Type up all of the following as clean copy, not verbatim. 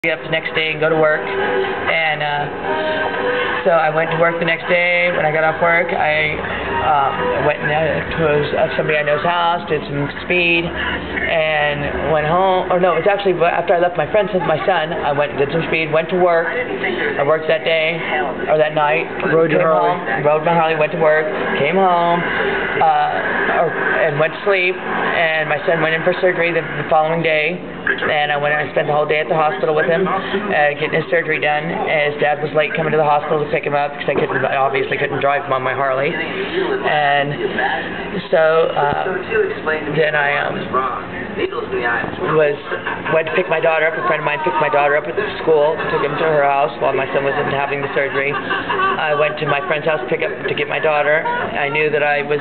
Up the next day and go to work, and so I went to work the next day. When I got off work, I went to somebody I know's house, did some speed, and went home. Or no, it was actually after I left my friends with my son. I went and did some speed, went to work. I worked that day, or that night. Rode your Harley. Rode my Harley, went to work, came home, and went to sleep. And my son went in for surgery the following day. And I went and I spent the whole day at the hospital with him, getting his surgery done. And his dad was late coming to the hospital to pick him up because I obviously couldn't drive him on my Harley. And so then I went to pick my daughter up. A friend of mine picked my daughter up at the school, took him to her house while my son was having the surgery. I went to my friend's house to get my daughter. I knew that I was,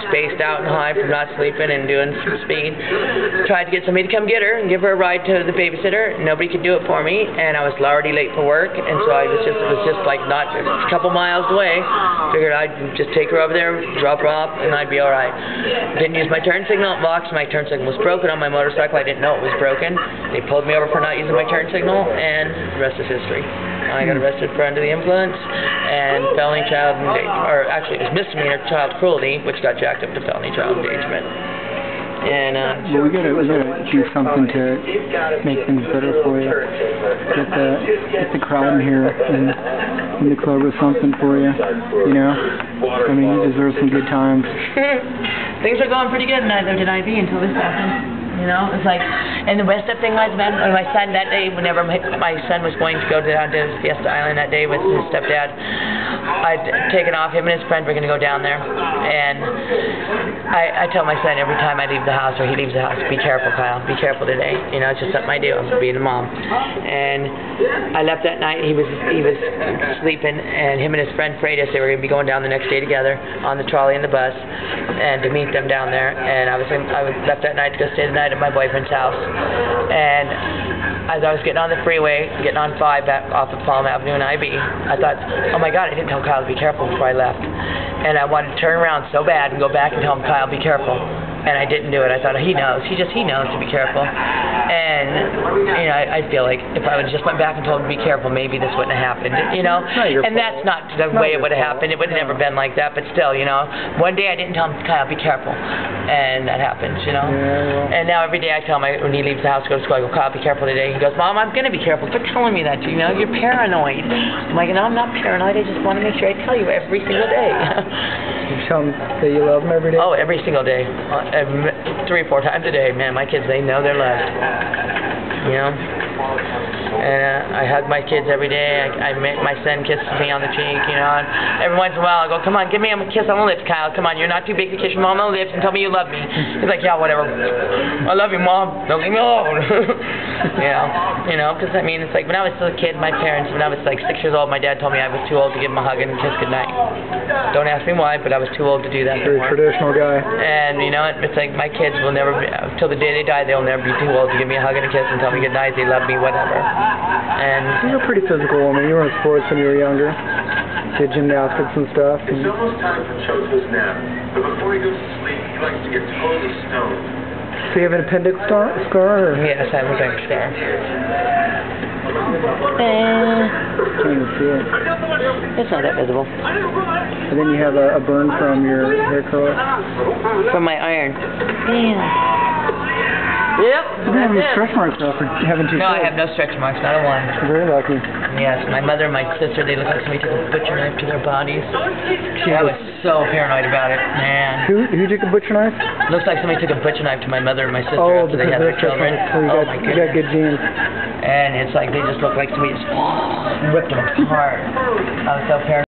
spaced out and high from not sleeping and doing some speed. Tried to get somebody to come get her and give her a ride to the babysitter. Nobody could do it for me, and I was already late for work, and so it was just like not a couple miles away. Figured I'd just take her over there, drop her off, and I'd be all right. Didn't use my turn signal box. My turn signal was broken on my motorcycle. I didn't know it was broken. They pulled me over for not using my turn signal, and the rest is history. I got arrested for under the influence and felony child endangerment, or actually it was misdemeanor child cruelty, which got jacked up to felony child endangerment. And well, we gotta do something to make things better for you. Get the crowd in here in the club or something for you. I mean, you deserve some good times. Things are going pretty good tonight until this happened. It's like, and the best thing was, man, when my son that day, whenever my son was going to go down to Fiesta Island that day with his stepdad, I'd taken off. Him and his friend were going to go down there, and I tell my son every time I leave the house or he leaves the house, be careful, Kyle, be careful today. It's just something I do. I'm being a mom. And I left that night. He was sleeping, and him and his friend Freitas, they were going to be going down the next day together on the trolley and the bus, and to meet them down there. And I left that night to go stay the night at my boyfriend's house. And as I was getting on the freeway, getting on 5 back off of Palm Avenue and IB, I thought, oh my God, I didn't tell Kyle to be careful before I left. And I wanted to turn around so bad and go back and tell him, Kyle, be careful. And I didn't do it. I thought, he knows. He knows to be careful. And, I feel like if I would just went back and told him to be careful, maybe this wouldn't have happened, And that's not the way it would have happened. It would have never been like that. But still, one day I didn't tell him, Kyle, be careful. And that happens, Yeah, well. And now every day I tell him, when he leaves the house to go to school, I go, Kyle, be careful today. He goes, Mom, I'm going to be careful. Quit telling me that, You're paranoid. I'm like, no, I'm not paranoid. I just want to make sure I tell you every single day. You tell them that you love them every day? Oh, every single day. 3 or 4 times a day, man. My kids, they know they're loved. And I hug my kids every day. My son kisses me on the cheek, and every once in a while I go, come on, give me a kiss on the lips, Kyle. Come on, you're not too big to kiss your mom on the lips and tell me you love me. He's like, yeah, whatever. I love you, Mom. Don't leave me alone. Because it's like when I was still a kid, my parents, when I was like 6 years old, my dad told me I was too old to give him a hug and kiss goodnight. Don't ask me why, but I was too old to do that. Very traditional guy. And it's like my kids will never be, till the day they die, they'll never be too old to give me a hug and a kiss and tell me goodnight, they love me, whatever. And you were pretty physical woman. You were in sports when you were younger. Did gymnastics and stuff. It's almost time for Chuck to nap, but before he goes to sleep, he likes to get totally stoned. So you have an appendix scar? Or? Yes, I have an appendix scar. Can't even see it. It's not that visible. And then you have a burn from your hair curl? From my iron. Yeah. Yep. You don't have any stretch marks though for having 2 kids. No, I have no stretch marks, not a one. You're very lucky. Yes, my mother and my sister, they look like somebody took a butcher knife to their bodies. I was so paranoid about it, man. Who took a butcher knife? Looks like somebody took a butcher knife to my mother and my sister after they had their children. Oh my goodness. You got good genes. And it's like they just look like somebody just ripped them apart. I was so paranoid.